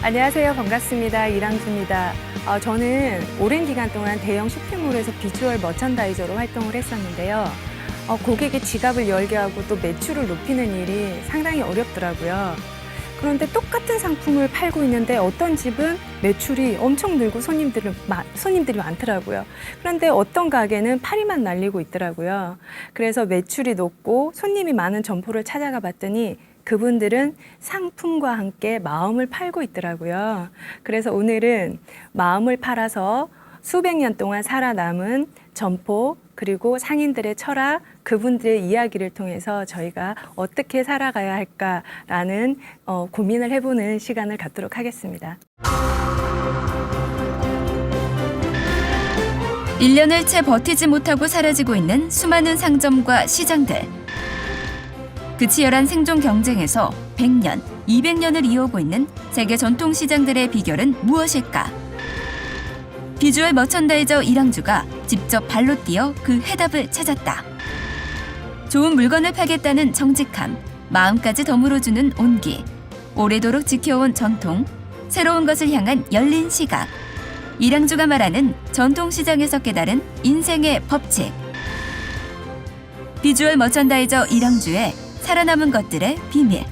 안녕하세요. 반갑습니다. 이랑주입니다. 저는 오랜 기간 동안 대형 쇼핑몰에서 비주얼 머천다이저로 활동을 했었는데요. 고객의 지갑을 열게 하고 또 매출을 높이는 일이 상당히 어렵더라고요. 그런데 똑같은 상품을 팔고 있는데 어떤 집은 매출이 엄청 늘고 손님들이 많더라고요. 그런데 어떤 가게는 파리만 날리고 있더라고요. 그래서 매출이 높고 손님이 많은 점포를 찾아가 봤더니 그분들은 상품과 함께 마음을 팔고 있더라고요. 그래서 오늘은 마음을 팔아서 수백 년 동안 살아남은 점포 그리고 상인들의 철학, 그분들의 이야기를 통해서 저희가 어떻게 살아가야 할까라는 고민을 해보는 시간을 갖도록 하겠습니다. 1년을 채 버티지 못하고 사라지고 있는 수많은 상점과 시장들. 그 치열한 생존 경쟁에서 100년, 200년을 이어오고 있는 세계 전통 시장들의 비결은 무엇일까? 비주얼 머천다이저 이랑주가 직접 발로 뛰어 그 해답을 찾았다. 좋은 물건을 팔겠다는 정직함, 마음까지 덤으로주는 온기, 오래도록 지켜온 전통, 새로운 것을 향한 열린 시각. 이랑주가 말하는 전통시장에서 깨달은 인생의 법칙. 비주얼 머천다이저 이랑주의 살아남은 것들의 비밀.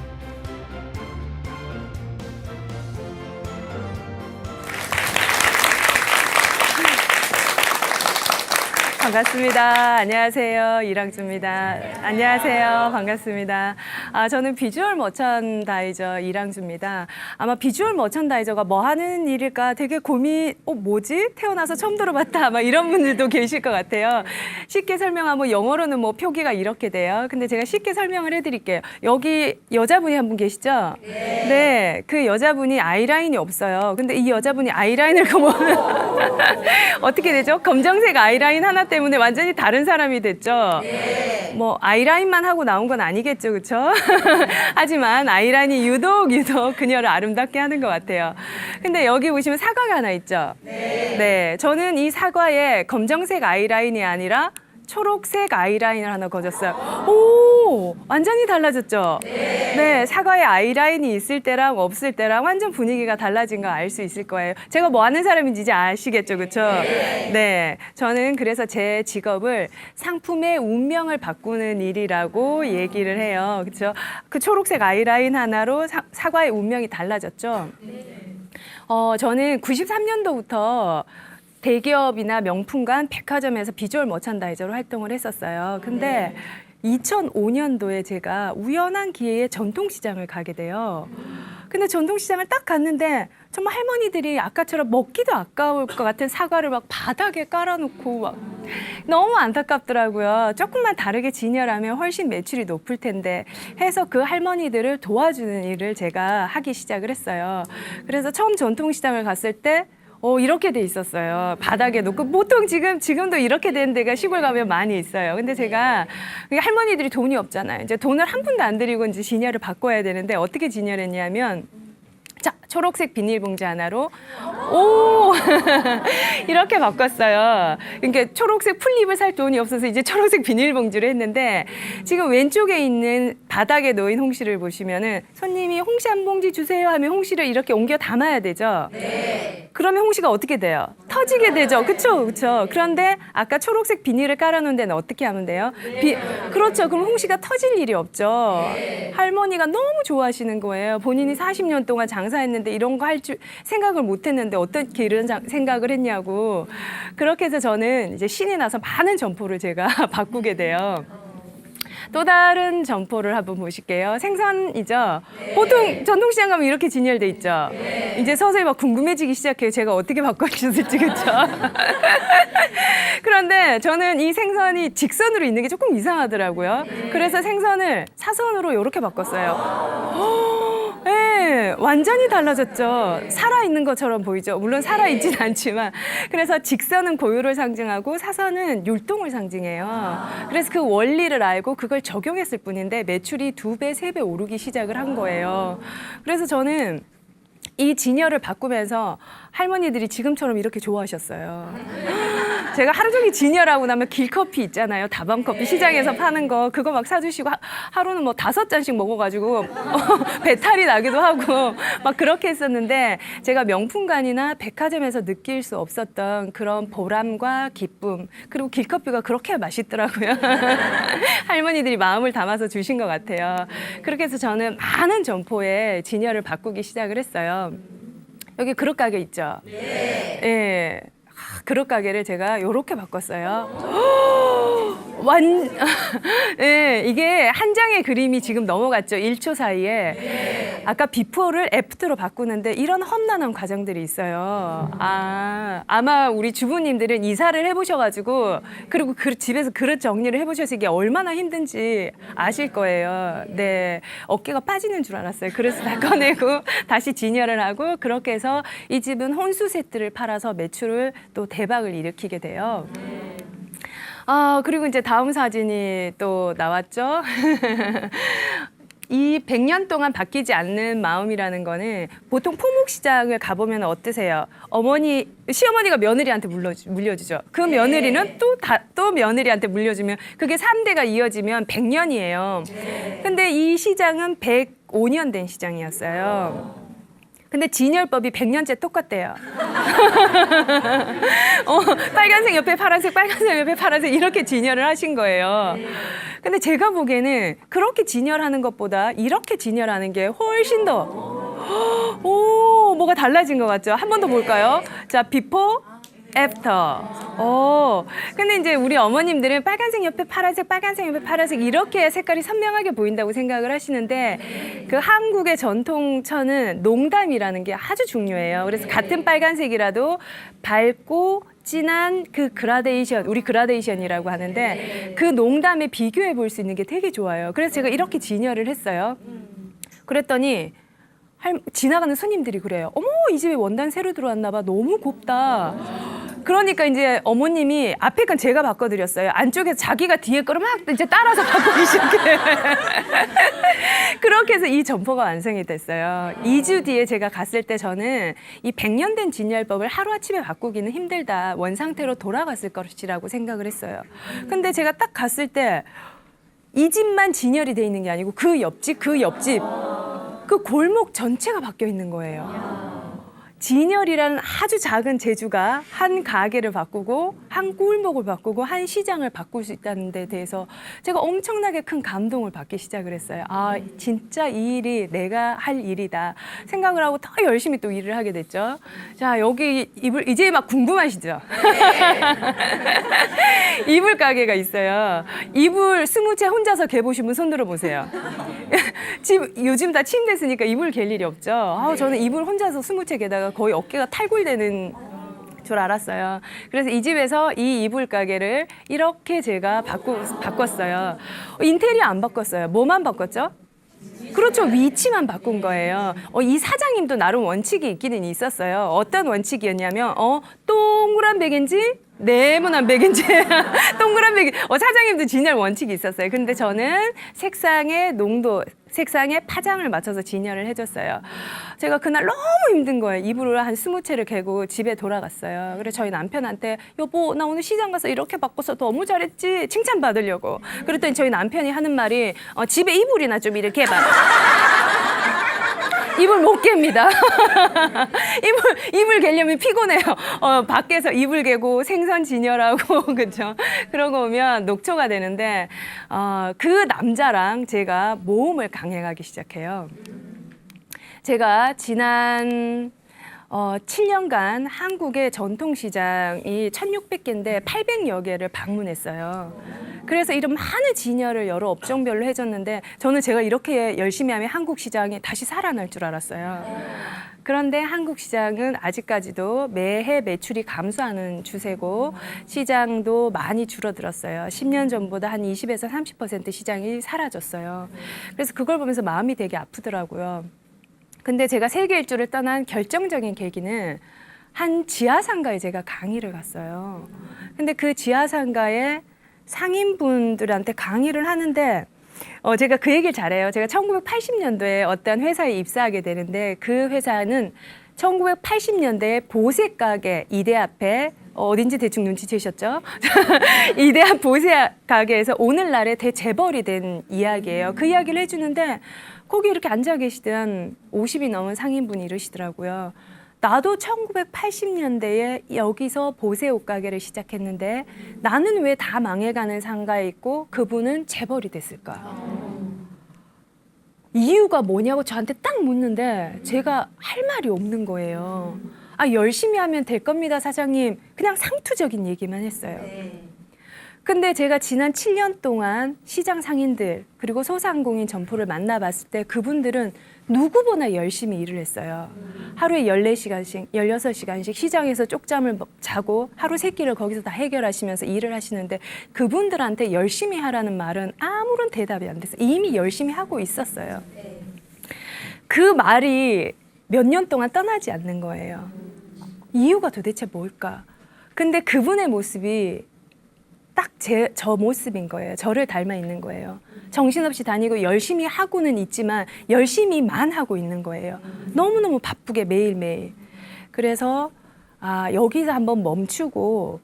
반갑습니다. 안녕하세요. 이랑주입니다. 안녕하세요. 반갑습니다. 저는 비주얼 머천다이저 이랑주입니다. 아마 비주얼 머천다이저가 뭐 하는 일일까 되게 뭐지? 태어나서 처음 들어봤다. 아마 이런 분들도 계실 것 같아요. 쉽게 설명하면 영어로는 뭐 표기가 이렇게 돼요. 근데 제가 쉽게 설명을 해드릴게요. 여기 여자분이 한 분 계시죠? 네. 그 여자분이 아이라인이 없어요. 근데 이 여자분이 아이라인을 어떻게 되죠? 검정색 아이라인 하나 때문에 완전히 다른 사람이 됐죠. 뭐 아이라인만 하고 나온 건 아니겠죠, 그렇죠? 하지만 아이라인이 유독 그녀를 아름답게 하는 것 같아요. 근데 여기 보시면 사과가 하나 있죠. 네, 저는 이 사과에 검정색 아이라인이 아니라 초록색 아이라인을 하나 거졌어요. 오, 완전히 달라졌죠? 네, 사과에 아이라인이 있을 때랑 없을 때랑 완전 분위기가 달라진 거 알 수 있을 거예요. 제가 뭐 하는 사람인지 이제 아시겠죠, 그렇죠? 네, 저는 그래서 제 직업을 상품의 운명을 바꾸는 일이라고 얘기를 해요, 그렇죠? 그 초록색 아이라인 하나로 사과의 운명이 달라졌죠. 저는 93년도부터 대기업이나 명품관, 백화점에서 비주얼 머천다이저로 활동을 했었어요. 근데 2005년도에 제가 우연한 기회에 전통시장을 가게 돼요. 근데 전통시장을 딱 갔는데 정말 할머니들이 아까처럼 먹기도 아까울 것 같은 사과를 막 바닥에 깔아놓고 막 너무 안타깝더라고요. 조금만 다르게 진열하면 훨씬 매출이 높을 텐데 해서 그 할머니들을 도와주는 일을 제가 하기 시작을 했어요. 그래서 처음 전통시장을 갔을 때 이렇게 돼 있었어요. 바닥에 놓고 보통 지금도 이렇게 된 데가 시골 가면 많이 있어요. 근데 제가 할머니들이 돈이 없잖아요. 이제 돈을 한 푼도 안 들이고 이제 진열을 바꿔야 되는데 어떻게 진열했냐면 자, 초록색 비닐봉지 하나로 이렇게 바꿨어요. 그러니까 초록색 풀잎을 살 돈이 없어서 이제 초록색 비닐봉지로 했는데 지금 왼쪽에 있는 바닥에 놓인 홍시를 보시면은 손님이 홍시 한 봉지 주세요 하면 홍시를 이렇게 옮겨 담아야 되죠. 네. 그러면 홍시가 어떻게 돼요? 터지게 되죠. 그렇죠, 그렇죠. 그런데 아까 초록색 비닐을 깔아놓은 데는 어떻게 하면 돼요? 그렇죠. 그럼 홍시가 터질 일이 없죠. 할머니가 너무 좋아하시는 거예요. 본인이 40년 동안 장사했는데 이런 거 할 줄 생각을 못했는데 어떻게 이런 생각을 했냐고. 그렇게 해서 저는 이제 신이 나서 많은 점포를 제가 바꾸게 돼요. 또 다른 점포를 한번 보실게요. 생선이죠. 보통 전통시장 가면 이렇게 진열돼 있죠. 이제 서서히 막 궁금해지기 시작해요. 제가 어떻게 바꿔주셨을지, 그렇죠? 그런데 저는 이 생선이 직선으로 있는 게 조금 이상하더라고요. 그래서 생선을 사선으로 이렇게 바꿨어요. 네, 완전히 달라졌죠. 살아있는 것처럼 보이죠. 물론 살아있진 않지만. 그래서 직선은 고유를 상징하고 사선은 율동을 상징해요. 그래서 그 원리를 알고 그걸 적용했을 뿐인데 매출이 2배, 3배 오르기 시작을 한 거예요. 그래서 저는 이 진열을 바꾸면서 할머니들이 지금처럼 이렇게 좋아하셨어요. 제가 하루 종일 진열하고 나면 길커피 있잖아요. 다방커피 시장에서 파는 거 그거 막 사주시고 하루는 뭐 5잔씩 먹어가지고 배탈이 나기도 하고 막 그렇게 했었는데 제가 명품관이나 백화점에서 느낄 수 없었던 그런 보람과 기쁨 그리고 길커피가 그렇게 맛있더라고요. 할머니들이 마음을 담아서 주신 것 같아요. 그렇게 해서 저는 많은 점포에 진열을 바꾸기 시작을 했어요. 여기 그릇 가게 있죠? 네. 예. 그릇 가게를 제가 요렇게 바꿨어요. 네, 이게 한 장의 그림이 지금 넘어갔죠. 1초 사이에. 아까 비포를 애프터로 바꾸는데 이런 험난한 과정들이 있어요. 아마 우리 주부님들은 이사를 해보셔가지고 그리고 집에서 그릇 정리를 해보셔서 이게 얼마나 힘든지 아실 거예요. 네, 어깨가 빠지는 줄 알았어요. 그래서 다 꺼내고 다시 진열을 하고 그렇게 해서 이 집은 혼수 세트를 팔아서 매출을 또 대박을 일으키게 돼요. 그리고 이제 다음 사진이 또 나왔죠. 이 100년 동안 바뀌지 않는 마음이라는 거는 보통 포목시장을 가보면 어떠세요? 시어머니가 며느리한테 물려주죠. 그 며느리는 또 며느리한테 물려주면 그게 3대가 이어지면 100년이에요. 근데 이 시장은 105년 된 시장이었어요. 근데 진열법이 100년째 똑같대요. 빨간색 옆에 파란색, 빨간색 옆에 파란색 이렇게 진열을 하신 거예요. 근데 제가 보기에는 그렇게 진열하는 것보다 이렇게 진열하는 게 훨씬 더 뭐가 달라진 것 같죠? 한 번 더 볼까요? 자, 비포, 애프터. 근데 이제 우리 어머님들은 빨간색 옆에 파란색, 빨간색 옆에 파란색 이렇게 색깔이 선명하게 보인다고 생각을 하시는데 그 한국의 전통천은 농담이라는 게 아주 중요해요. 그래서 같은 빨간색이라도 밝고 진한 그 그라데이션, 우리 그라데이션이라고 하는데 그 농담에 비교해 볼 수 있는 게 되게 좋아요. 그래서 제가 이렇게 진열을 했어요. 그랬더니 지나가는 손님들이 그래요. 어머, 이 집에 원단 새로 들어왔나 봐. 너무 곱다. 그러니까 이제 어머님이 앞에 건 제가 바꿔드렸어요. 안쪽에서 자기가 뒤에 거를 막 이제 따라서 바꾸기 시작해. 그렇게 해서 이 점포가 완성이 됐어요. 2주 뒤에 제가 갔을 때 저는 이 100년 된 진열법을 하루아침에 바꾸기는 힘들다. 원상태로 돌아갔을 것이라고 생각을 했어요. 근데 제가 딱 갔을 때 이 집만 진열이 돼 있는 게 아니고 그 옆집, 그 골목 전체가 바뀌어 있는 거예요. 진열이라는 아주 작은 재주가 한 가게를 바꾸고 한 꿀목을 바꾸고 한 시장을 바꿀 수 있다는 데 대해서 제가 엄청나게 큰 감동을 받기 시작을 했어요. 진짜 이 일이 내가 할 일이다 생각을 하고 더 열심히 또 일을 하게 됐죠. 자, 여기 이불 이제 막 궁금하시죠? 이불 가게가 있어요. 이불 20채 혼자서 개보신 분 손 들어보세요. 요즘 다 침대 쓰니까 이불 갤 일이 없죠. 저는 이불 혼자서 20채 개다가 거의 어깨가 탈골되는 줄 알았어요. 그래서 이 집에서 이 이불 가게를 이렇게 제가 바꿨어요. 인테리어 안 바꿨어요. 뭐만 바꿨죠? 그렇죠. 위치만 바꾼 거예요. 이 사장님도 나름 원칙이 있기는 있었어요. 어떤 원칙이었냐면 동그란 베개인지 네모난 베개인지 동그란 베개. 사장님도 진열 원칙이 있었어요. 근데 저는 색상의 농도, 색상의 파장을 맞춰서 진열을 해줬어요. 제가 그날 너무 힘든 거예요. 이불을 한 20채를 개고 집에 돌아갔어요. 그래서 저희 남편한테 여보, 나 오늘 시장 가서 이렇게 바꿔서 너무 잘했지? 칭찬받으려고. 그랬더니 저희 남편이 하는 말이 집에 이불이나 좀 이렇게 해봐. 이불 못 갭니다. 이불 개려면 피곤해요. 밖에서 이불 개고 생선 진열하고 그렇죠. 그러고 오면 녹초가 되는데 그 남자랑 제가 모험을 강행하기 시작해요. 제가 지난 7년간 한국의 전통시장이 1,600개인데 800여 개를 방문했어요. 그래서 이런 많은 진열을 여러 업종별로 해줬는데 저는 제가 이렇게 열심히 하면 한국 시장이 다시 살아날 줄 알았어요. 그런데 한국 시장은 아직까지도 매해 매출이 감소하는 추세고 시장도 많이 줄어들었어요. 10년 전보다 한 20에서 30% 시장이 사라졌어요. 그래서 그걸 보면서 마음이 되게 아프더라고요. 근데 제가 세계 일주를 떠난 결정적인 계기는 한 지하상가에 제가 강의를 갔어요. 근데 그 지하상가에 상인분들한테 강의를 하는데 제가 그 얘기를 잘해요. 제가 1980년도에 어떤 회사에 입사하게 되는데 그 회사는 1980년대에 보색 가게 이대 앞에 어딘지 대충 눈치채셨죠? 이대한 보세 가게에서 오늘날의 대재벌이 된 이야기예요. 그 이야기를 해주는데 거기 이렇게 앉아 계시던 50이 넘은 상인분이 이러시더라고요. 나도 1980년대에 여기서 보세 옷가게를 시작했는데 나는 왜 다 망해가는 상가에 있고 그분은 재벌이 됐을까? 이유가 뭐냐고 저한테 딱 묻는데 제가 할 말이 없는 거예요. 아, 열심히 하면 될 겁니다, 사장님. 그냥 상투적인 얘기만 했어요. 근데 제가 지난 7년 동안 시장 상인들 그리고 소상공인 점포를 만나봤을 때 그분들은 누구보다 열심히 일을 했어요. 하루에 14시간씩, 16시간씩 시장에서 쪽잠을 자고 하루 세 끼를 거기서 다 해결하시면서 일을 하시는데 그분들한테 열심히 하라는 말은 아무런 대답이 안 됐어요. 이미 열심히 하고 있었어요. 그 말이 몇 년 동안 떠나지 않는 거예요. 이유가 도대체 뭘까? 근데 그분의 모습이 딱 저 모습인 거예요. 저를 닮아 있는 거예요. 정신없이 다니고 열심히 하고는 있지만 열심히만 하고 있는 거예요. 너무너무 바쁘게 매일매일. 그래서 여기서 한번 멈추고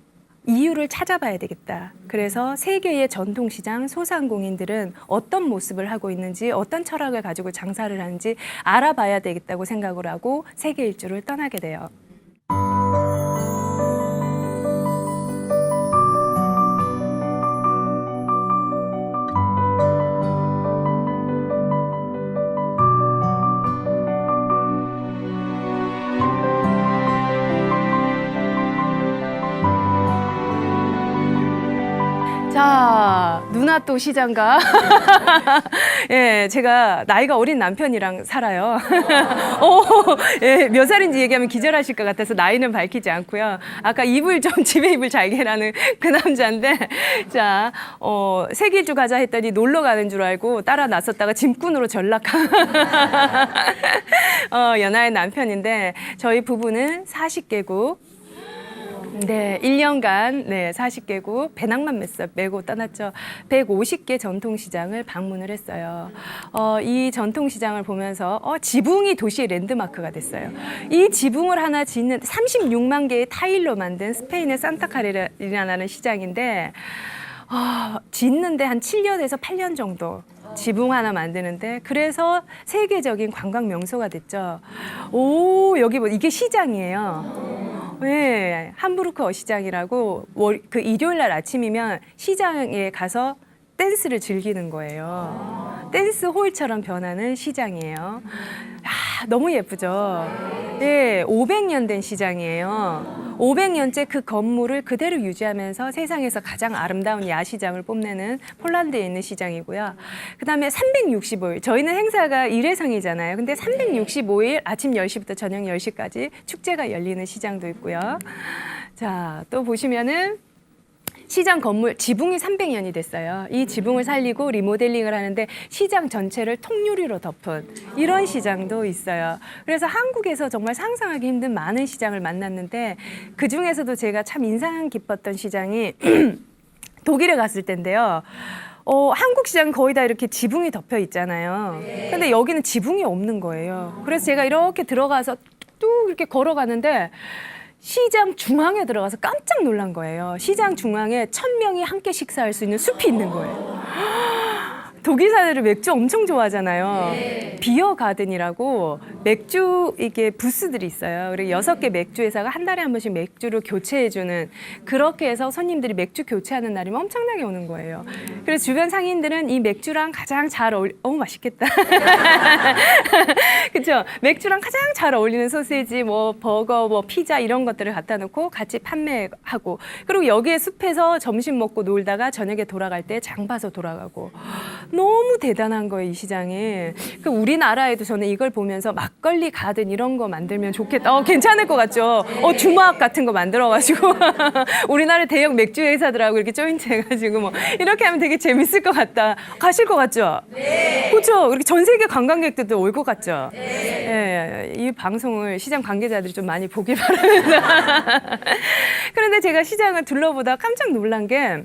이유를 찾아봐야 되겠다. 그래서 세계의 전통시장 소상공인들은 어떤 모습을 하고 있는지 어떤 철학을 가지고 장사를 하는지 알아봐야 되겠다고 생각을 하고 세계 일주를 떠나게 돼요. 자, 누나 또 시장가. 예, 제가 나이가 어린 남편이랑 살아요. 예, 몇 살인지 얘기하면 기절하실 것 같아서 나이는 밝히지 않고요. 아까 이불 좀 집에 이불 잘 개라는 그 남자인데, 자, 세길주 가자 했더니 놀러 가는 줄 알고 따라 나섰다가 짐꾼으로 전락한 연하의 남편인데, 저희 부부는 40개국, 네, 1년간 40개국 배낭만 메고 떠났죠. 150개 전통시장을 방문을 했어요. 이 전통시장을 보면서 지붕이 도시의 랜드마크가 됐어요. 이 지붕을 하나 짓는 36만 개의 타일로 만든 스페인의 산타카레라는 시장인데 짓는데 한 7년에서 8년 정도 지붕 하나 만드는데 그래서 세계적인 관광 명소가 됐죠. 오, 여기 이게 시장이에요. 네, 함부르크 어시장이라고 그 일요일 날 아침이면 시장에 가서 댄스를 즐기는 거예요. 댄스 홀처럼 변하는 시장이에요. 너무 예쁘죠? 예, 500년 된 시장이에요. 500년째 그 건물을 그대로 유지하면서 세상에서 가장 아름다운 야시장을 뽐내는 폴란드에 있는 시장이고요. 그다음에 365일, 저희는 행사가 일회성이잖아요. 근데 365일 아침 10시부터 저녁 10시까지 축제가 열리는 시장도 있고요. 자, 또 보시면은 시장 건물 지붕이 300년이 됐어요. 이 지붕을 살리고 리모델링을 하는데 시장 전체를 통유리로 덮은 이런 시장도 있어요. 그래서 한국에서 정말 상상하기 힘든 많은 시장을 만났는데 그중에서도 제가 참 인상 깊었던 시장이 독일에 갔을 때인데요. 한국 시장은 거의 다 이렇게 지붕이 덮여 있잖아요. 근데 여기는 지붕이 없는 거예요. 그래서 제가 이렇게 들어가서 뚝 이렇게 걸어가는데 시장 중앙에 들어가서 깜짝 놀란 거예요. 시장 중앙에 1000명이 함께 식사할 수 있는 숲이 있는 거예요. 독일 사람들은 맥주 엄청 좋아하잖아요. 비어 가든이라고 맥주 이게 부스들이 있어요. 그리고 6개 맥주 회사가 한 달에 한 번씩 맥주를 교체해주는 그렇게 해서 손님들이 맥주 교체하는 날이면 엄청나게 오는 거예요. 그래서 주변 상인들은 이 맥주랑 가장 잘 맛있겠다. 그렇죠? 맥주랑 가장 잘 어울리는 소시지, 뭐 버거, 뭐 피자 이런 것들을 갖다 놓고 같이 판매하고 그리고 여기에 숲에서 점심 먹고 놀다가 저녁에 돌아갈 때 장 봐서 돌아가고 너무 대단한 거예요, 이 시장이. 그 우리나라에도 저는 이걸 보면서 막걸리 가든 이런 거 만들면 좋겠다. 괜찮을 것 같죠? 주막 같은 거 만들어가지고 우리나라 대형 맥주 회사들하고 이렇게 조인트 해가지고 뭐 이렇게 하면 되게 재밌을 것 같다. 가실 것 같죠? 네. 그렇죠? 이렇게 전 세계 관광객들도 올 것 같죠? 네. 이 방송을 시장 관계자들이 좀 많이 보길 바랍니다. 그런데 제가 시장을 둘러보다 깜짝 놀란 게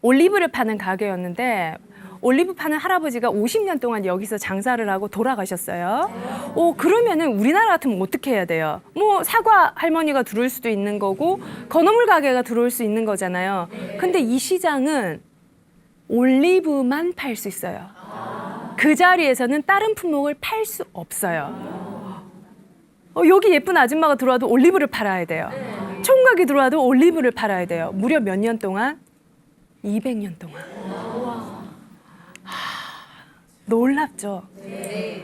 올리브를 파는 가게였는데 올리브 파는 할아버지가 50년 동안 여기서 장사를 하고 돌아가셨어요. 그러면은 우리나라 같으면 어떻게 해야 돼요? 뭐 사과 할머니가 들어올 수도 있는 거고 건어물 가게가 들어올 수 있는 거잖아요. 근데 이 시장은 올리브만 팔 수 있어요. 그 자리에서는 다른 품목을 팔 수 없어요. 여기 예쁜 아줌마가 들어와도 올리브를 팔아야 돼요. 총각이 들어와도 올리브를 팔아야 돼요. 무려 몇 년 동안? 200년 동안. 놀랍죠?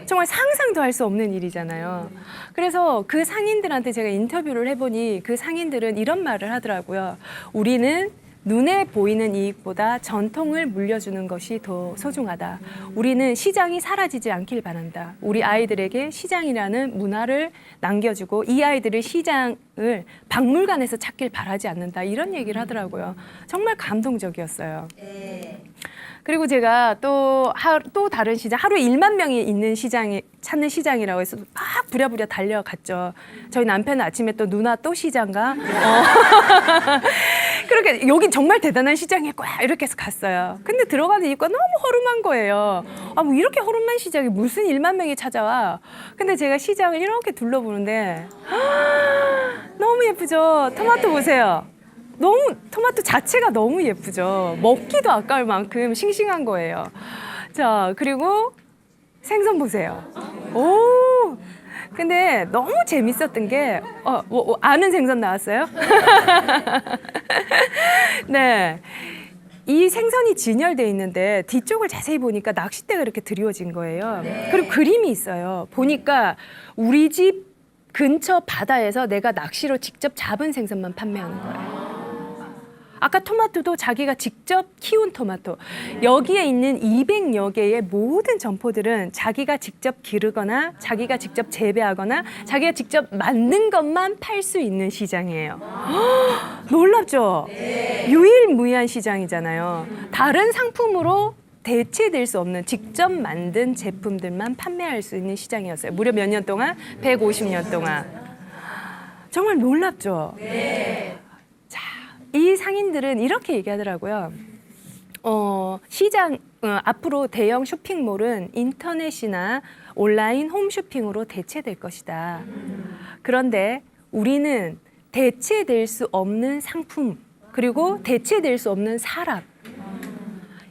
정말 상상도 할 수 없는 일이잖아요. 그래서 그 상인들한테 제가 인터뷰를 해보니 그 상인들은 이런 말을 하더라고요. 우리는 눈에 보이는 이익보다 전통을 물려주는 것이 더 소중하다. 우리는 시장이 사라지지 않길 바란다. 우리 아이들에게 시장이라는 문화를 남겨주고 이 아이들의 시장을 박물관에서 찾길 바라지 않는다. 이런 얘기를 하더라고요. 정말 감동적이었어요. 그리고 제가 또 다른 시장, 하루에 1만 명이 있는 시장이 찾는 시장이라고 해서 막 부랴부랴 달려갔죠. 저희 남편은 아침에 또 누나 또 시장가? 그렇게 여기 정말 대단한 시장일 거야 이렇게 해서 갔어요. 근데 들어가는 입구가 너무 허름한 거예요. 뭐 이렇게 허름한 시장에 무슨 1만 명이 찾아와. 근데 제가 시장을 이렇게 둘러보는데 너무 예쁘죠. 토마토 보세요. 토마토 자체가 너무 예쁘죠. 먹기도 아까울 만큼 싱싱한 거예요. 자, 그리고 생선 보세요. 근데 너무 재밌었던 게, 아는 생선 나왔어요? 네. 이 생선이 진열돼 있는데 뒤쪽을 자세히 보니까 낚싯대가 이렇게 드리워진 거예요. 그리고 그림이 있어요. 보니까 우리 집 근처 바다에서 내가 낚시로 직접 잡은 생선만 판매하는 거예요. 아까 토마토도 자기가 직접 키운 토마토. 여기에 있는 200여 개의 모든 점포들은 자기가 직접 기르거나 자기가 직접 재배하거나 자기가 직접 만든 것만 팔 수 있는 시장이에요. 놀랍죠? 유일무이한 시장이잖아요. 다른 상품으로 대체될 수 없는 직접 만든 제품들만 판매할 수 있는 시장이었어요. 무려 몇 년 동안? 150년 동안. 정말 놀랍죠? 이 상인들은 이렇게 얘기하더라고요. 시장 앞으로 대형 쇼핑몰은 인터넷이나 온라인 홈쇼핑으로 대체될 것이다. 그런데 우리는 대체될 수 없는 상품 그리고 대체될 수 없는 사람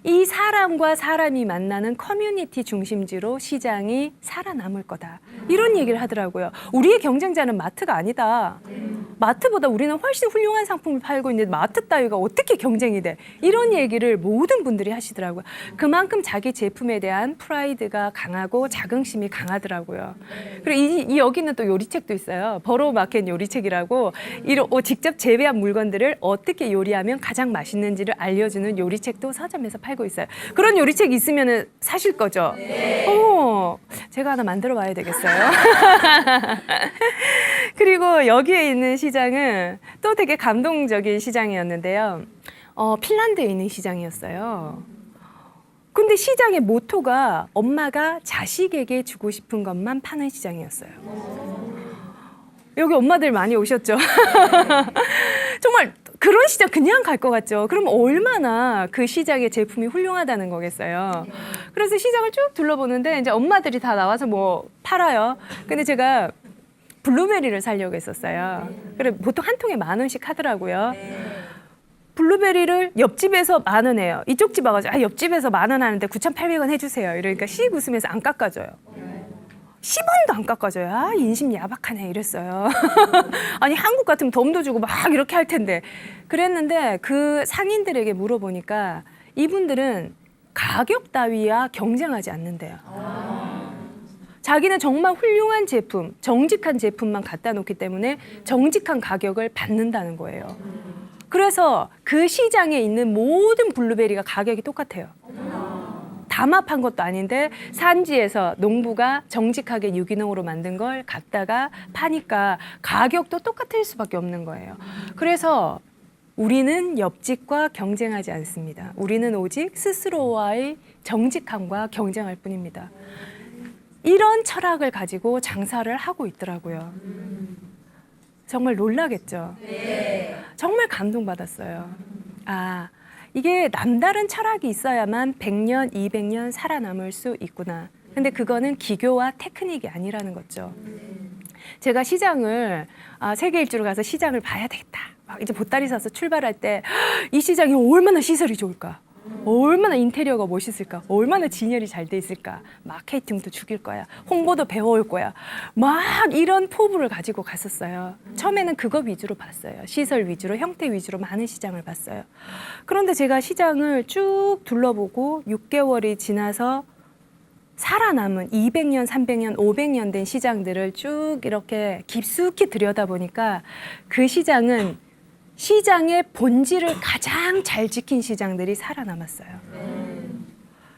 이 사람과 사람이 만나는 커뮤니티 중심지로 시장이 살아남을 거다. 이런 얘기를 하더라고요. 우리의 경쟁자는 마트가 아니다. 마트보다 우리는 훨씬 훌륭한 상품을 팔고 있는데 마트 따위가 어떻게 경쟁이 돼? 이런 얘기를 모든 분들이 하시더라고요. 그만큼 자기 제품에 대한 프라이드가 강하고 자긍심이 강하더라고요. 그리고 여기는 또 요리책도 있어요. 버로우 마켓 요리책이라고 직접 재배한 물건들을 어떻게 요리하면 가장 맛있는지를 알려주는 요리책도 서점에서 팔고 있어요. 그런 요리책 있으면 사실 거죠? 제가 하나 만들어 봐야 되겠어요. 그리고 여기에 있는 시장은 또 되게 감동적인 시장이었는데요. 핀란드에 있는 시장이었어요. 근데 시장의 모토가 엄마가 자식에게 주고 싶은 것만 파는 시장이었어요. 여기 엄마들 많이 오셨죠? 정말 그런 시장 그냥 갈 것 같죠? 그럼 얼마나 그 시장의 제품이 훌륭하다는 거겠어요. 그래서 시장을 쭉 둘러보는데 이제 엄마들이 다 나와서 뭐 팔아요. 근데 제가 블루베리를 사려고 했었어요. 그래 보통 한 통에 10,000원씩 하더라고요. 블루베리를 옆집에서 10,000원 해요. 이쪽 집 와가지고 옆집에서 10,000원 하는데 9,800원 해주세요. 이러니까 씩 웃으면서 안 깎아줘요. 10원도 안 깎아줘요. 인심 야박하네 이랬어요. 아니 한국 같으면 덤도 주고 막 이렇게 할 텐데. 그랬는데 그 상인들에게 물어보니까 이분들은 가격 따위와 경쟁하지 않는데요. 자기는 정말 훌륭한 제품, 정직한 제품만 갖다 놓기 때문에 정직한 가격을 받는다는 거예요. 그래서 그 시장에 있는 모든 블루베리가 가격이 똑같아요. 담합한 것도 아닌데 산지에서 농부가 정직하게 유기농으로 만든 걸 갖다가 파니까 가격도 똑같을 수밖에 없는 거예요. 그래서 우리는 옆집과 경쟁하지 않습니다. 우리는 오직 스스로와의 정직함과 경쟁할 뿐입니다. 이런 철학을 가지고 장사를 하고 있더라고요. 정말 놀라겠죠? 정말 감동받았어요. 이게 남다른 철학이 있어야만 100년, 200년 살아남을 수 있구나. 근데 그거는 기교와 테크닉이 아니라는 거죠. 제가 시장을 세계 일주로 가서 시장을 봐야 되겠다. 막 이제 보따리 사서 출발할 때 이 시장이 얼마나 시설이 좋을까? 얼마나 인테리어가 멋있을까? 얼마나 진열이 잘 돼 있을까? 마케팅도 죽일 거야. 홍보도 배워올 거야. 막 이런 포부를 가지고 갔었어요. 처음에는 그거 위주로 봤어요. 시설 위주로, 형태 위주로 많은 시장을 봤어요. 그런데 제가 시장을 쭉 둘러보고 6개월이 지나서 살아남은 200년, 300년, 500년 된 시장들을 쭉 이렇게 깊숙이 들여다보니까 그 시장은 시장의 본질을 가장 잘 지킨 시장들이 살아남았어요.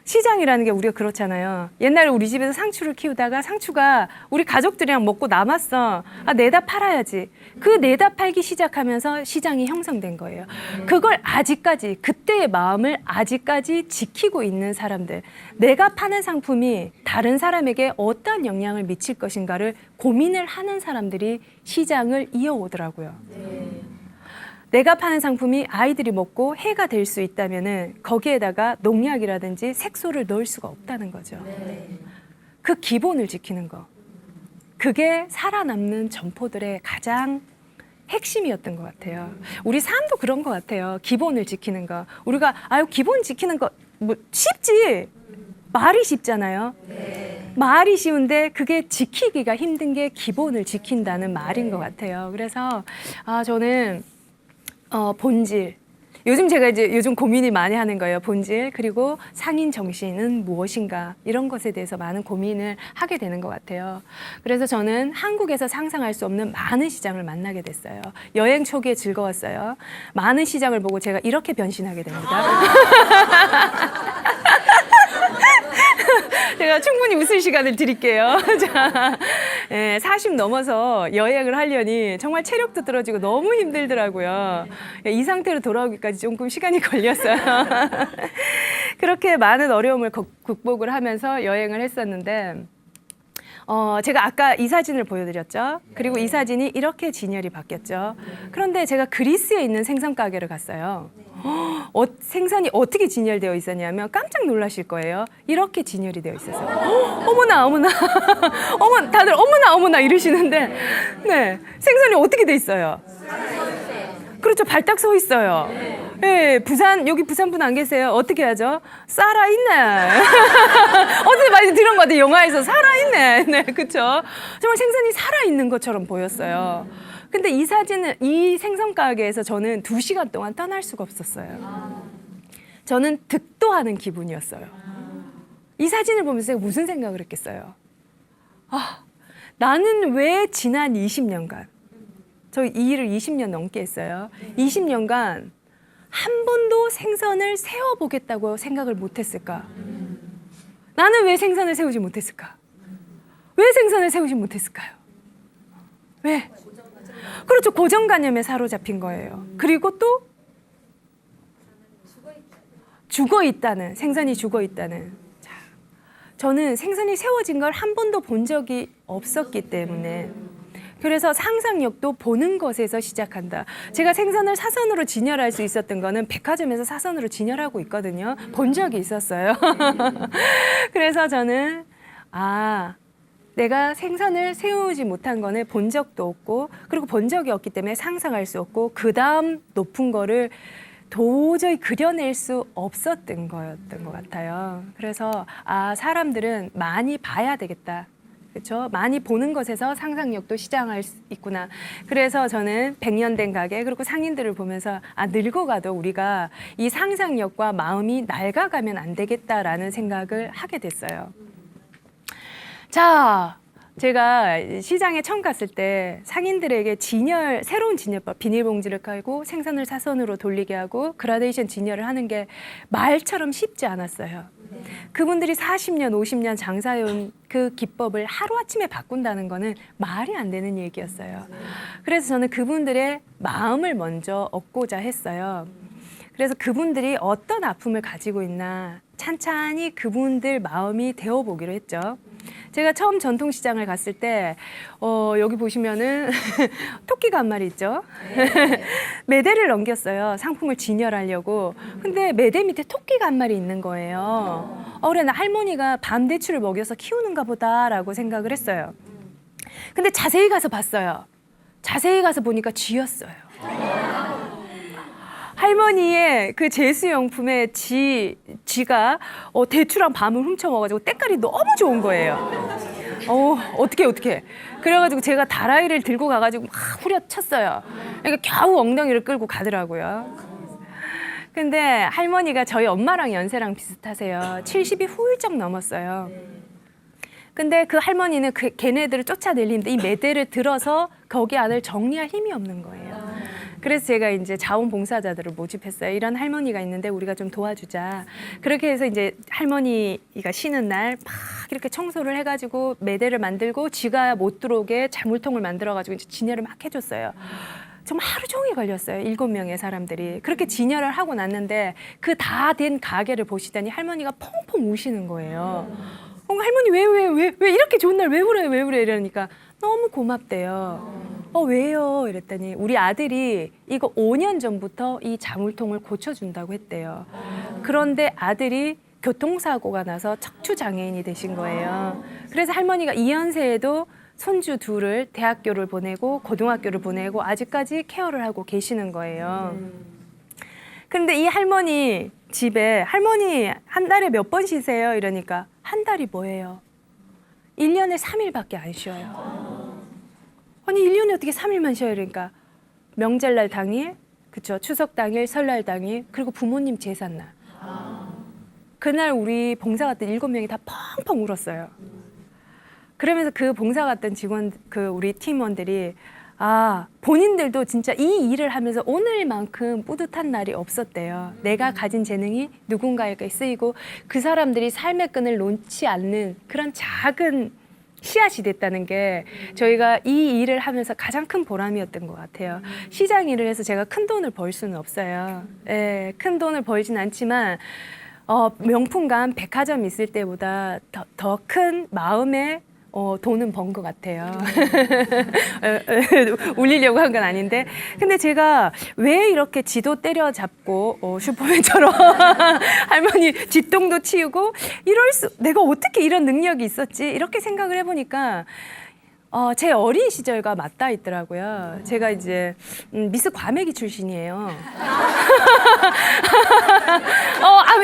시장이라는 게 우리가 그렇잖아요. 옛날에 우리 집에서 상추를 키우다가 상추가 우리 가족들이랑 먹고 남았어. 내다 팔아야지. 그 내다 팔기 시작하면서 시장이 형성된 거예요. 그걸 아직까지, 그때의 마음을 아직까지 지키고 있는 사람들. 내가 파는 상품이 다른 사람에게 어떤 영향을 미칠 것인가를 고민을 하는 사람들이 시장을 이어오더라고요. 내가 파는 상품이 아이들이 먹고 해가 될 수 있다면은 거기에다가 농약이라든지 색소를 넣을 수가 없다는 거죠. 그 기본을 지키는 거. 그게 살아남는 점포들의 가장 핵심이었던 것 같아요. 우리 삶도 그런 것 같아요. 기본을 지키는 거. 우리가 기본 지키는 거 뭐 쉽지. 말이 쉽잖아요. 말이 쉬운데 그게 지키기가 힘든 게 기본을 지킨다는 말인 것 같아요. 그래서 저는 본질. 요즘 제가 요즘 고민이 많이 하는 거예요. 본질, 그리고 상인 정신은 무엇인가, 이런 것에 대해서 많은 고민을 하게 되는 것 같아요. 그래서 저는 한국에서 상상할 수 없는 많은 시장을 만나게 됐어요. 여행 초기에 즐거웠어요. 많은 시장을 보고 제가 이렇게 변신하게 됩니다. 제가 충분히 웃을 시간을 드릴게요. 자, 40 넘어서 여행을 하려니 정말 체력도 떨어지고 너무 힘들더라고요. 이 상태로 돌아오기까지 조금 시간이 걸렸어요. 그렇게 많은 어려움을 극복을 하면서 여행을 했었는데 제가 아까 이 사진을 보여드렸죠. 그리고 이 사진이 이렇게 진열이 바뀌었죠. 그런데 제가 그리스에 있는 생선 가게를 갔어요. 생선이 어떻게 진열되어 있었냐면 깜짝 놀라실 거예요. 이렇게 진열이 되어 있었어요. 어머나 어머나 다들 어머나 이러시는데, 네, 생선이 어떻게 돼 있어요? 그렇죠, 발딱 서 있어요. 네, 여기 부산 분 안 계세요? 어떻게 하죠? 살아있네. 어디서 많이 들은 것 같아요. 영화에서 살아있네. 네, 그렇죠. 정말 생선이 살아있는 것처럼 보였어요. 근데 이 사진은, 이 생선 가게에서 저는 2시간 동안 떠날 수가 없었어요. 저는 득도하는 기분이었어요. 이 사진을 보면서 제가 무슨 생각을 했겠어요? 나는 왜 지난 20년간, 저 이 일을 20년 넘게 했어요. 20년간 한 번도 생선을 세워보겠다고 생각을 못했을까? 나는 왜 생선을 세우지 못했을까? 왜 생선을 세우지 못했을까요? 왜? 그렇죠. 고정관념에 사로잡힌 거예요. 그리고 또 죽어있다는, 생선이 죽어있다는. 자, 저는 생선이 세워진 걸 한 번도 본 적이 없었기 때문에, 그래서 상상력도 보는 것에서 시작한다. 제가 생선을 사선으로 진열할 수 있었던 거는 백화점에서 사선으로 진열하고 있거든요. 본 적이 있었어요. 그래서 저는 내가 생선을 세우지 못한 거는 본 적도 없고, 그리고 본 적이 없기 때문에 상상할 수 없고, 그 다음 높은 거를 도저히 그려낼 수 없었던 거였던 것 같아요. 그래서 사람들은 많이 봐야 되겠다. 그렇죠? 많이 보는 것에서 상상력도 시장할 수 있구나. 그래서 저는 100년 된 가게, 그리고 상인들을 보면서 늙어가도 우리가 이 상상력과 마음이 낡아가면 안 되겠다라는 생각을 하게 됐어요. 자, 제가 시장에 처음 갔을 때 상인들에게 새로운 진열법, 비닐봉지를 깔고 생선을 사선으로 돌리게 하고 그라데이션 진열을 하는 게 말처럼 쉽지 않았어요. 그분들이 40년, 50년 장사해온 그 기법을 하루아침에 바꾼다는 거는 말이 안 되는 얘기였어요. 그래서 저는 그분들의 마음을 먼저 얻고자 했어요. 그래서 그분들이 어떤 아픔을 가지고 있나 찬찬히 그분들 마음이 되어보기로 했죠. 제가 처음 전통시장을 갔을 때 여기 보시면은 토끼가 한 마리 있죠. 매대를 넘겼어요. 상품을 진열하려고. 근데 매대 밑에 토끼가 한 마리 있는 거예요. 그래 나 할머니가 밤 대추를 먹여서 키우는가 보다라고 생각을 했어요. 근데 자세히 가서 봤어요. 자세히 가서 보니까 쥐였어요. 할머니의 그 제수용품에 쥐가 대추랑 밤을 훔쳐 먹어가지고 때깔이 너무 좋은 거예요. 어떻게. 그래가지고 제가 다라이를 들고 가가지고 막 후려쳤어요. 그러니까 겨우 엉덩이를 끌고 가더라고요. 근데 할머니가 저희 엄마랑 연세랑 비슷하세요. 70이 훌쩍 넘었어요. 근데 그 할머니는 걔네들을 쫓아내리는데 이 매대를 들어서 거기 안을 정리할 힘이 없는 거예요. 그래서 제가 이제 자원봉사자들을 모집했어요. 이런 할머니가 있는데 우리가 좀 도와주자. 그렇게 해서 이제 할머니가 쉬는 날 막 이렇게 청소를 해가지고 매대를 만들고 쥐가 못 들어오게 자물통을 만들어가지고 이제 진열을 막 해줬어요. 정말 하루 종일 걸렸어요. 7명의 사람들이. 그렇게 진열을 하고 났는데 그 다 된 가게를 보시더니 할머니가 펑펑 우시는 거예요. 할머니 왜 이렇게 좋은 날 왜 그래 이러니까 너무 고맙대요. 왜요? 이랬더니 우리 아들이 이거 5년 전부터 이 자물통을 고쳐준다고 했대요. 그런데 아들이 교통사고가 나서 척추장애인이 되신 거예요. 그래서 할머니가 이 연세에도 손주 둘을 대학교를 보내고 고등학교를 보내고 아직까지 케어를 하고 계시는 거예요. 그런데 이 할머니 집에 할머니 한 달에 몇 번 쉬세요? 이러니까 한 달이 뭐예요? 1년에 3일밖에 안 쉬어요. 아니 1년에 어떻게 3일만 쉬어요? 그러니까 명절날 당일, 그쵸? 추석 당일, 설날 당일, 그리고 부모님 제삿날. 그날 우리 봉사 갔던 7명이 다 펑펑 울었어요. 그러면서 그 봉사 갔던 직원, 우리 팀원들이 본인들도 진짜 이 일을 하면서 오늘만큼 뿌듯한 날이 없었대요. 내가 가진 재능이 누군가에게 쓰이고 그 사람들이 삶의 끈을 놓지 않는 그런 작은 씨앗이 됐다는 게 저희가 이 일을 하면서 가장 큰 보람이었던 것 같아요. 시장 일을 해서 제가 큰 돈을 벌 수는 없어요. 예, 큰 돈을 벌진 않지만 명품관 백화점 있을 때보다 더 큰 마음의 돈은 번 것 같아요. 울리려고 한 건 아닌데. 근데 제가 왜 이렇게 지도 때려잡고 슈퍼맨처럼 할머니 뒷동도 치우고 내가 어떻게 이런 능력이 있었지? 이렇게 생각을 해보니까 제 어린 시절과 맞닿아 있더라고요. 제가 이제 미스 과메기 출신이에요.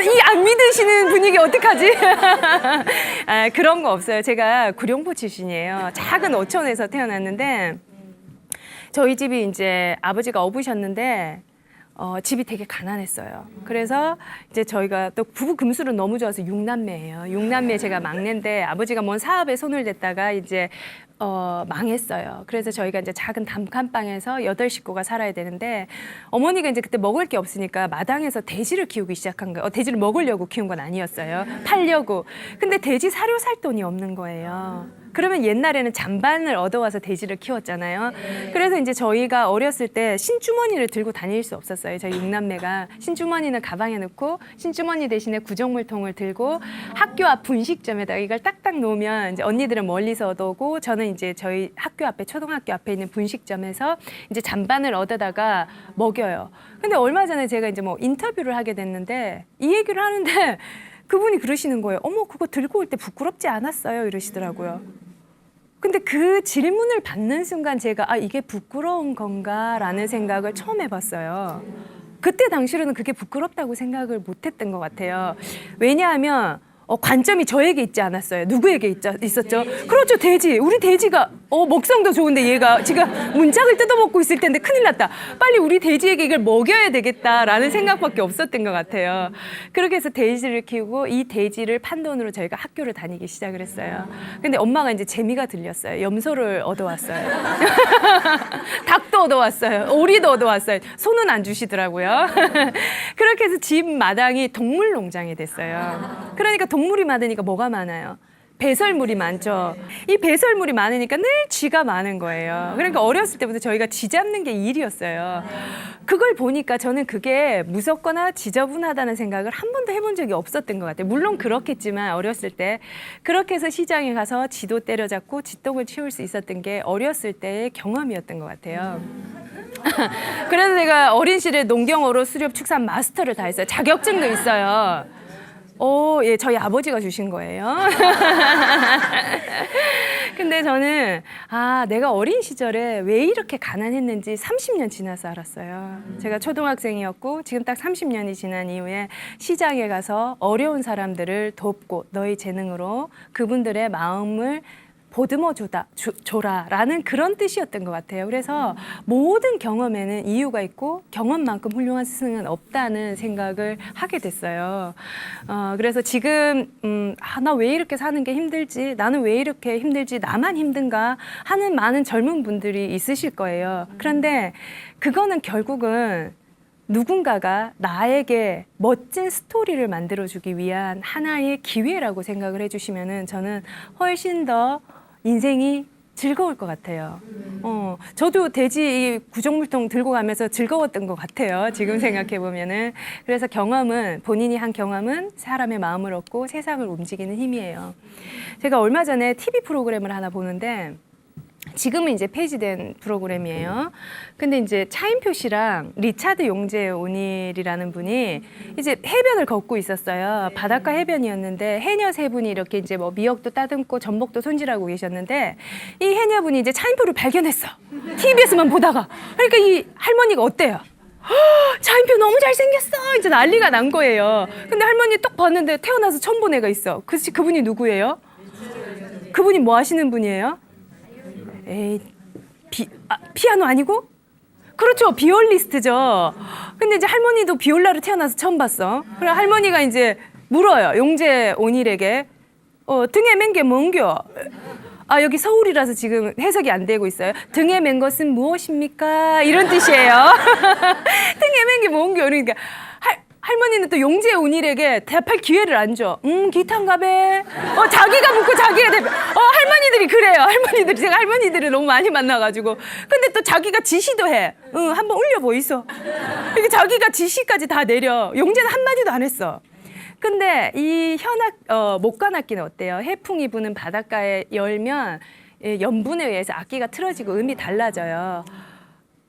이 안 믿으시는 분위기 어떡하지? 그런 거 없어요. 제가 구룡포 출신이에요. 작은 어촌에서 태어났는데 저희 집이 이제 아버지가 어부셨는데 집이 되게 가난했어요. 그래서 이제 저희가 또 부부 금술은 너무 좋아서 6남매예요. 6남매 제가 막내인데 아버지가 뭔 사업에 손을 댔다가 이제 망했어요. 그래서 저희가 이제 작은 단칸방에서 8식구가 살아야 되는데 어머니가 이제 그때 먹을 게 없으니까 마당에서 돼지를 키우기 시작한 거예요. 돼지를 먹으려고 키운 건 아니었어요. 팔려고. 근데 돼지 사료 살 돈이 없는 거예요. 그러면 옛날에는 잔반을 얻어와서 돼지를 키웠잖아요. 그래서 이제 저희가 어렸을 때 신주머니를 들고 다닐 수 없었어요. 저희 6남매가 신주머니는 가방에 넣고 신주머니 대신에 구정물통을 들고 학교 앞 분식점에다가 이걸 딱딱 놓으면 이제 언니들은 멀리서 얻어오고 저는 이제 저희 학교 앞에 초등학교 앞에 있는 분식점에서 이제 잔반을 얻어다가 먹여요. 근데 얼마 전에 제가 이제 뭐 인터뷰를 하게 됐는데 이 얘기를 하는데 그분이 그러시는 거예요. 어머, 그거 들고 올 때 부끄럽지 않았어요? 이러시더라고요. 근데 그 질문을 받는 순간 제가 이게 부끄러운 건가라는 생각을 처음 해봤어요. 그때 당시로는 그게 부끄럽다고 생각을 못했던 것 같아요. 왜냐하면 관점이 저에게 있지 않았어요. 누구에게 있었죠? 그렇죠, 돼지. 우리 돼지가 먹성도 좋은데 얘가 지금 문짝을 뜯어먹고 있을 텐데 큰일 났다. 빨리 우리 돼지에게 이걸 먹여야 되겠다라는 생각밖에 없었던 것 같아요. 그렇게 해서 돼지를 키우고 이 돼지를 판 돈으로 저희가 학교를 다니기 시작을 했어요. 근데 엄마가 이제 재미가 들렸어요. 염소를 얻어왔어요. 닭도 얻어왔어요. 오리도 얻어왔어요. 소는 안 주시더라고요. 그렇게 해서 집 마당이 동물농장이 됐어요. 그러니까 동물이 많으니까 뭐가 많아요? 배설물이 많죠. 이 배설물이 많으니까 늘 쥐가 많은 거예요. 그러니까 어렸을 때부터 저희가 쥐 잡는 게 일이었어요. 그걸 보니까 저는 그게 무섭거나 지저분하다는 생각을 한 번도 해본 적이 없었던 것 같아요. 물론 그렇겠지만 어렸을 때 그렇게 해서 시장에 가서 쥐도 때려잡고 쥐똥을 치울 수 있었던 게 어렸을 때의 경험이었던 것 같아요. 그래서 제가 어린 시절에 농경, 어로, 수렵, 축산 마스터를 다 했어요. 자격증도 있어요. 예, 저희 아버지가 주신 거예요. 근데 저는 내가 어린 시절에 왜 이렇게 가난했는지 30년 지나서 알았어요. 제가 초등학생이었고 지금 딱 30년이 지난 이후에 시장에 가서 어려운 사람들을 돕고 너희 재능으로 그분들의 마음을 보듬어 줘라라는 그런 뜻이었던 것 같아요. 그래서 모든 경험에는 이유가 있고 경험만큼 훌륭한 스승은 없다는 생각을 하게 됐어요. 그래서 지금 나 왜 이렇게 사는 게 힘들지? 나는 왜 이렇게 힘들지? 나만 힘든가? 하는 많은 젊은 분들이 있으실 거예요. 그런데 그거는 결국은 누군가가 나에게 멋진 스토리를 만들어주기 위한 하나의 기회라고 생각을 해주시면은 저는 훨씬 더 인생이 즐거울 것 같아요. 저도 돼지 구정물통 들고 가면서 즐거웠던 것 같아요. 지금 생각해 보면은. 그래서 경험은 본인이 한 경험은 사람의 마음을 얻고 세상을 움직이는 힘이에요. 제가 얼마 전에 TV 프로그램을 하나 보는데 지금은 이제 폐지된 프로그램이에요. 근데 이제 차인표 씨랑 리차드 용재 오닐이라는 분이 이제 해변을 걷고 있었어요. 바닷가 해변이었는데 해녀 세 분이 이렇게 이제 뭐 미역도 따듬고 전복도 손질하고 계셨는데 이 해녀분이 이제 차인표를 발견했어. TV에서만 보다가. 그러니까 이 할머니가 어때요? 차인표 너무 잘생겼어. 이제 난리가 난 거예요. 근데 할머니 딱 봤는데 태어나서 처음 본 애가 있어. 그분이 누구예요? 그분이 뭐 하시는 분이에요? 에이, 피아노 아니고? 그렇죠, 비올리스트죠. 근데 이제 할머니도 비올라를 태어나서 처음 봤어. 그래 할머니가 이제 물어요, 용재 오닐에게. 등에 맨 게 뭔겨? 여기 서울이라서 지금 해석이 안 되고 있어요. 등에 맨 것은 무엇입니까? 이런 뜻이에요. 등에 맨 게 뭔겨? 그러니까 할머니는 또 용재 오닐에게 대답할 기회를 안 줘. 기타인가 배. 자기가 묻고 자기가 대답. 할머니들이 그래요. 제가 할머니들을 너무 많이 만나가지고. 근데 또 자기가 지시도 해. 한번 울려 보이소. 이렇게 자기가 지시까지 다 내려. 용재는 한마디도 안 했어. 근데 이 목관악기는 어때요? 해풍이 부는 바닷가에 열면 염분에 의해서 악기가 틀어지고 음이 달라져요.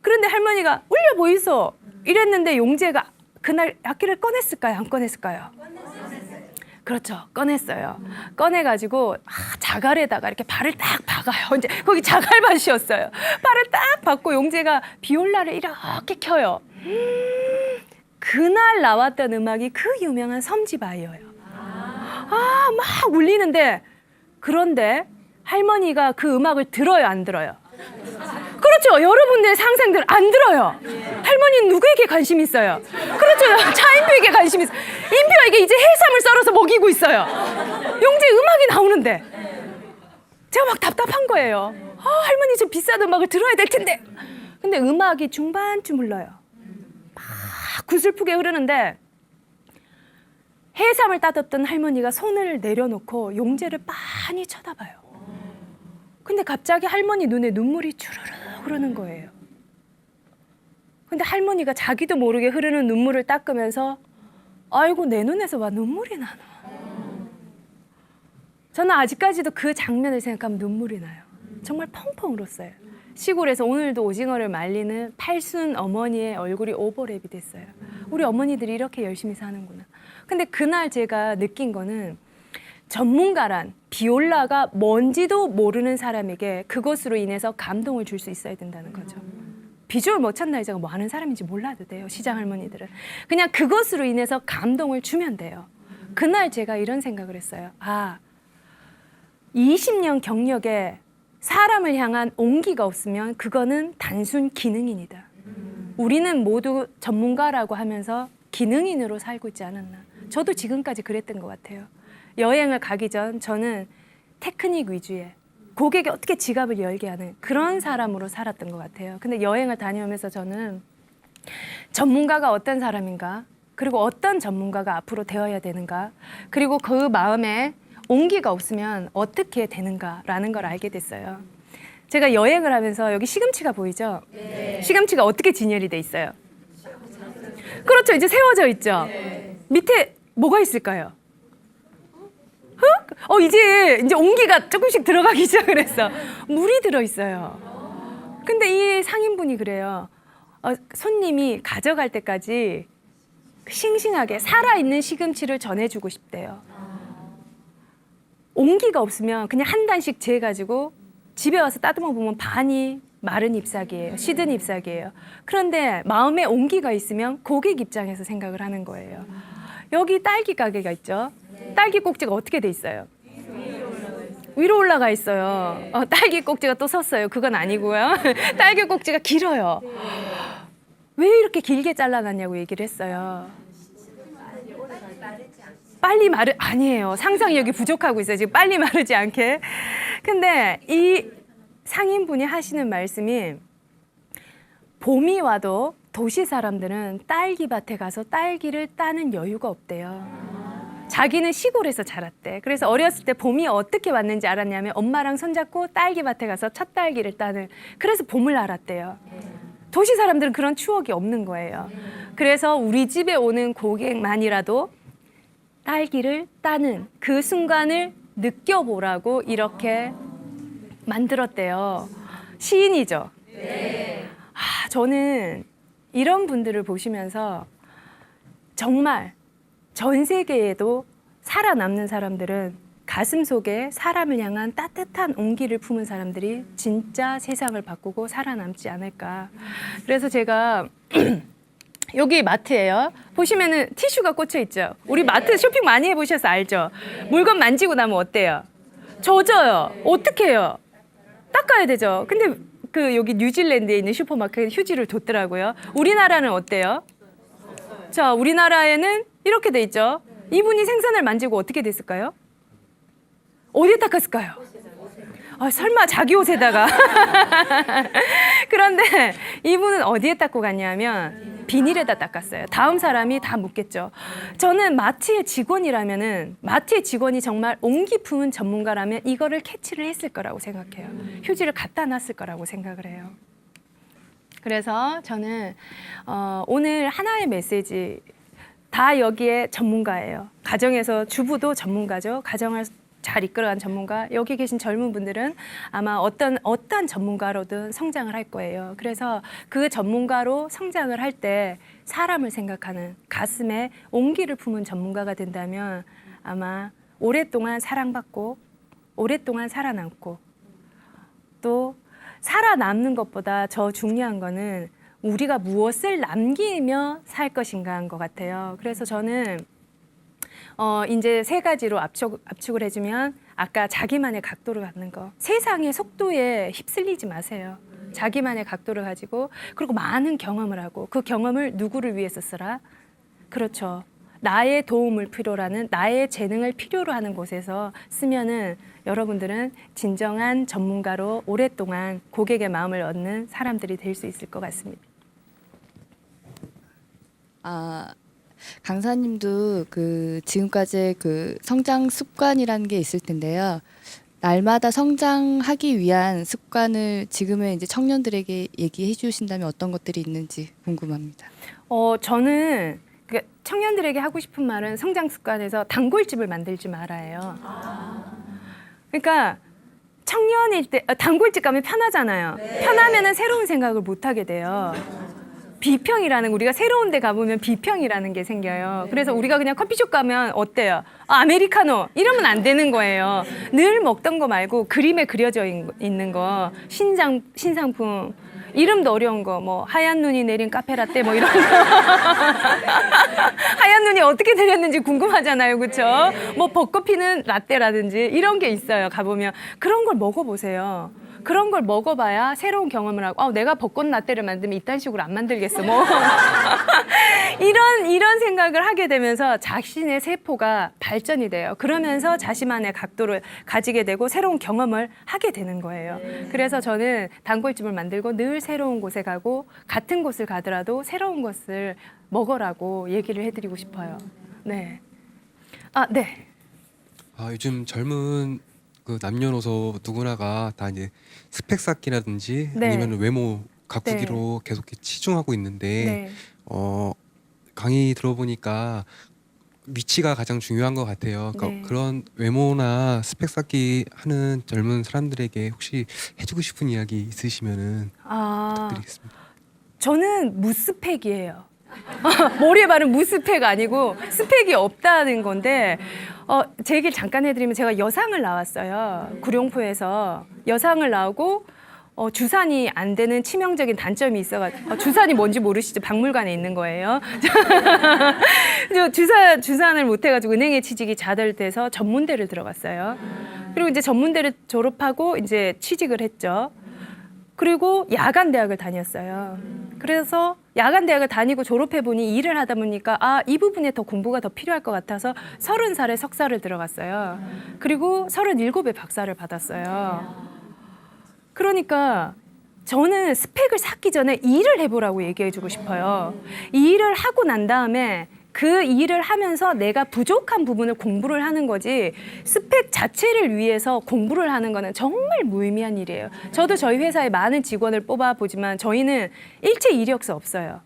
그런데 할머니가 울려 보이소. 이랬는데 용재가 그날 악기를 꺼냈을까요? 안 꺼냈을까요? 그렇죠. 꺼냈어요. 꺼내가지고 자갈에다가 이렇게 발을 딱 박아요. 이제 거기 자갈밭이었어요. 발을 딱 박고 용재가 비올라를 이렇게 켜요. 그날 나왔던 음악이 그 유명한 섬지바이어예요. 막 울리는데 그런데 할머니가 그 음악을 들어요, 안 들어요? 그렇죠. 여러분들의 상상들 안 들어요. 할머니는 누구에게 관심 있어요? 그렇죠. 차인표에게 관심 있어요. 인표에게 이제 해삼을 썰어서 먹이고 있어요. 용재 음악이 나오는데 제가 막 답답한 거예요. 할머니 좀 비싼 음악을 들어야 될 텐데. 근데 음악이 중반쯤 흘러요. 막 구슬프게 흐르는데 해삼을 따듬던 할머니가 손을 내려놓고 용재를 빤히 쳐다봐요. 근데 갑자기 할머니 눈에 눈물이 주르르 흐르는 거예요. 근데 할머니가 자기도 모르게 흐르는 눈물을 닦으면서 아이고 내 눈에서 와 눈물이 나나. 저는 아직까지도 그 장면을 생각하면 눈물이 나요. 정말 펑펑 울었어요. 시골에서 오늘도 오징어를 말리는 팔순 어머니의 얼굴이 오버랩이 됐어요. 우리 어머니들이 이렇게 열심히 사는구나. 근데 그날 제가 느낀 거는 전문가란 비올라가 뭔지도 모르는 사람에게 그것으로 인해서 감동을 줄 수 있어야 된다는 거죠. 비주얼 머천다이저가 뭐 하는 사람인지 몰라도 돼요. 시장 할머니들은. 그냥 그것으로 인해서 감동을 주면 돼요. 그날 제가 이런 생각을 했어요. 20년 경력에 사람을 향한 온기가 없으면 그거는 단순 기능인이다. 우리는 모두 전문가라고 하면서 기능인으로 살고 있지 않았나. 저도 지금까지 그랬던 것 같아요. 여행을 가기 전 저는 테크닉 위주의 고객이 어떻게 지갑을 열게 하는 그런 사람으로 살았던 것 같아요. 근데 여행을 다녀오면서 저는 전문가가 어떤 사람인가, 그리고 어떤 전문가가 앞으로 되어야 되는가, 그리고 그 마음에 온기가 없으면 어떻게 되는가라는 걸 알게 됐어요. 제가 여행을 하면서 여기 시금치가 보이죠? 네. 시금치가 어떻게 진열이 돼 있어요? 그렇죠. 이제 세워져 있죠. 네. 밑에 뭐가 있을까요? 흙? 이제 온기가 조금씩 들어가기 시작을 했어. 물이 들어 있어요. 근데 이 상인분이 그래요. 손님이 가져갈 때까지 싱싱하게 살아있는 시금치를 전해주고 싶대요. 온기가 없으면 그냥 한 단씩 재가지고 집에 와서 따듬어 보면 반이 마른 잎사귀예요. 시든 잎사귀예요. 그런데 마음에 온기가 있으면 고객 입장에서 생각을 하는 거예요. 여기 딸기 가게가 있죠. 딸기 꼭지가 어떻게 돼 있어요? 위로 올라가 있어요. 딸기 꼭지가 또 섰어요. 그건 아니고요. 딸기 꼭지가 길어요. 왜 이렇게 길게 잘라놨냐고 얘기를 했어요. 빨리 아니에요. 상상력이 부족하고 있어요. 지금 빨리 마르지 않게. 근데 이 상인분이 하시는 말씀이 봄이 와도 도시 사람들은 딸기밭에 가서 딸기를 따는 여유가 없대요. 자기는 시골에서 자랐대. 그래서 어렸을 때 봄이 어떻게 왔는지 알았냐면 엄마랑 손잡고 딸기밭에 가서 첫 딸기를 따는, 그래서 봄을 알았대요. 도시 사람들은 그런 추억이 없는 거예요. 그래서 우리 집에 오는 고객만이라도 딸기를 따는 그 순간을 느껴보라고 이렇게 만들었대요. 시인이죠? 네. 저는 이런 분들을 보시면서 정말 전 세계에도 살아남는 사람들은 가슴 속에 사람을 향한 따뜻한 온기를 품은 사람들이 진짜 세상을 바꾸고 살아남지 않을까. 그래서 제가 여기 마트예요. 보시면은 티슈가 꽂혀 있죠. 우리 마트 쇼핑 많이 해보셔서 알죠. 물건 만지고 나면 어때요? 젖어요. 어떻게 해요? 닦아야 되죠. 근데 여기 뉴질랜드에 있는 슈퍼마켓 휴지를 뒀더라고요. 우리나라는 어때요? 자, 우리나라에는 이렇게 돼 있죠. 이분이 생선을 만지고 어떻게 됐을까요? 어디에 닦았을까요? 설마 자기 옷에다가. 그런데 이분은 어디에 닦고 갔냐면 비닐에다 닦았어요. 다음 사람이 다 묻겠죠. 저는 마트의 직원이라면은, 마트의 직원이 정말 온기 품은 전문가라면 이거를 캐치를 했을 거라고 생각해요. 휴지를 갖다 놨을 거라고 생각을 해요. 그래서 저는 오늘 하나의 메시지, 다 여기에 전문가예요. 가정에서 주부도 전문가죠. 가정을 잘 이끌어간 전문가. 여기 계신 젊은 분들은 아마 어떤 전문가로든 성장을 할 거예요. 그래서 그 전문가로 성장을 할 때 사람을 생각하는, 가슴에 온기를 품은 전문가가 된다면 아마 오랫동안 사랑받고 오랫동안 살아남고, 또 살아남는 것보다 더 중요한 거는 우리가 무엇을 남기며 살 것인가인 것 같아요. 그래서 저는 이제 세 가지로 압축을 해주면, 아까 자기만의 각도를 갖는 거. 세상의 속도에 휩쓸리지 마세요. 자기만의 각도를 가지고, 그리고 많은 경험을 하고, 그 경험을 누구를 위해서 쓰라? 그렇죠. 나의 도움을 필요로 하는, 나의 재능을 필요로 하는 곳에서 쓰면은 여러분들은 진정한 전문가로 오랫동안 고객의 마음을 얻는 사람들이 될 수 있을 것 같습니다. 강사님도 지금까지 성장 습관이라는 게 있을 텐데요. 날마다 성장하기 위한 습관을 지금의 이제 청년들에게 얘기해 주신다면 어떤 것들이 있는지 궁금합니다. 저는 청년들에게 하고 싶은 말은 성장 습관에서 단골집을 만들지 말아요. 그러니까 청년일 때 단골집 가면 편하잖아요. 편하면은 새로운 생각을 못 하게 돼요. 비평이라는, 우리가 새로운 데 가보면 비평이라는 게 생겨요. 그래서 우리가 그냥 커피숍 가면 어때요? 아메리카노 이러면 안 되는 거예요. 늘 먹던 거 말고 그림에 그려져 있는 거, 신상품, 이름도 어려운 거, 뭐 하얀 눈이 내린 카페라떼 뭐 이런 거. 하얀 눈이 어떻게 내렸는지 궁금하잖아요. 그렇죠? 뭐 벚꽃 피는 라떼라든지 이런 게 있어요. 가보면 그런 걸 먹어보세요. 그런 걸 먹어봐야 새로운 경험을 하고, 내가 벚꽃 라떼를 만들면 이딴 식으로 안 만들겠어. 뭐 이런 생각을 하게 되면서 자신의 세포가 발전이 돼요. 그러면서 자신만의 각도를 가지게 되고 새로운 경험을 하게 되는 거예요. 그래서 저는 단골집을 만들고 늘 새로운 곳에 가고, 같은 곳을 가더라도 새로운 것을 먹으라고 얘기를 해드리고 싶어요. 네. 네. 요즘 젊은 그 남녀노소 누구나가 다 이제 스펙 쌓기라든지 네. 아니면 외모 가꾸기로 계속 이렇게 치중하고 있는데 네. 강의 들어보니까 위치가 가장 중요한 것 같아요. 그러니까 네. 그런 외모나 스펙 쌓기 하는 젊은 사람들에게 혹시 해주고 싶은 이야기 있으시면은 부탁드리겠습니다. 저는 무스펙이에요. 머리에 바른 무스펙 아니고 스펙이 없다는 건데 제 얘기를 잠깐 해드리면 제가 여상을 나왔어요. 구룡포에서 여상을 나오고 주산이 안 되는 치명적인 단점이 있어가지고 주산이 뭔지 모르시죠? 박물관에 있는 거예요. 주산을 못해가지고 은행에 취직이 잘 돼서 전문대를 들어갔어요. 그리고 이제 전문대를 졸업하고 이제 취직을 했죠. 그리고 야간 대학을 다녔어요. 그래서 야간 대학을 다니고 졸업해 보니 일을 하다 보니까 이 부분에 더 공부가 더 필요할 것 같아서 30살에 석사를 들어갔어요. 그리고 37에 박사를 받았어요. 그러니까 저는 스펙을 쌓기 전에 일을 해보라고 얘기해주고 싶어요. 이 일을 하고 난 다음에 그 일을 하면서 내가 부족한 부분을 공부를 하는 거지 스펙 자체를 위해서 공부를 하는 거는 정말 무의미한 일이에요. 저도 저희 회사에 많은 직원을 뽑아보지만 저희는 일체 이력서 없어요.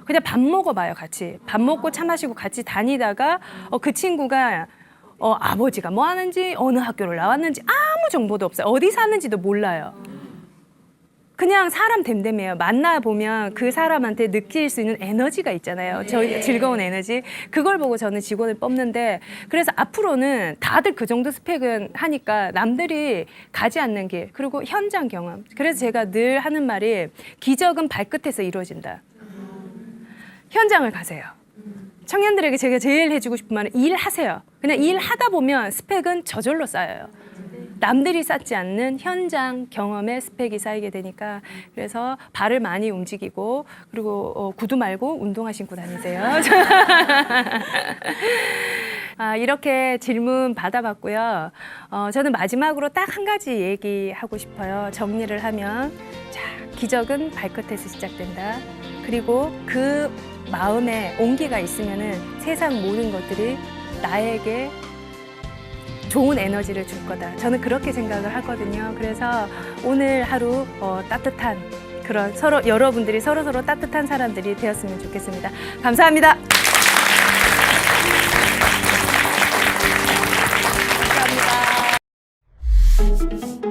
그냥 밥 먹어봐요, 같이. 밥 먹고 차 마시고 같이 다니다가 그 친구가 아버지가 뭐 하는지 어느 학교를 나왔는지 아무 정보도 없어요. 어디 사는지도 몰라요. 그냥 사람 됨됨이에요. 만나보면 그 사람한테 느낄 수 있는 에너지가 있잖아요. 저희 즐거운 에너지. 그걸 보고 저는 직원을 뽑는데 그래서 앞으로는 다들 그 정도 스펙은 하니까 남들이 가지 않는 길 그리고 현장 경험. 그래서 제가 늘 하는 말이 기적은 발끝에서 이루어진다. 현장을 가세요. 청년들에게 제가 제일 해주고 싶은 말은 일하세요. 그냥 일하다 보면 스펙은 저절로 쌓여요. 남들이 쌓지 않는 현장 경험의 스펙이 쌓이게 되니까 그래서 발을 많이 움직이고 그리고 구두 말고 운동화 신고 다니세요. 이렇게 질문 받아봤고요. 저는 마지막으로 딱 한 가지 얘기하고 싶어요. 정리를 하면 자, 기적은 발끝에서 시작된다. 그리고 그 마음에 온기가 있으면은 세상 모든 것들이 나에게 좋은 에너지를 줄 거다. 저는 그렇게 생각을 하거든요. 그래서 오늘 하루 따뜻한 그런 여러분들이 서로 따뜻한 사람들이 되었으면 좋겠습니다. 감사합니다. 감사합니다.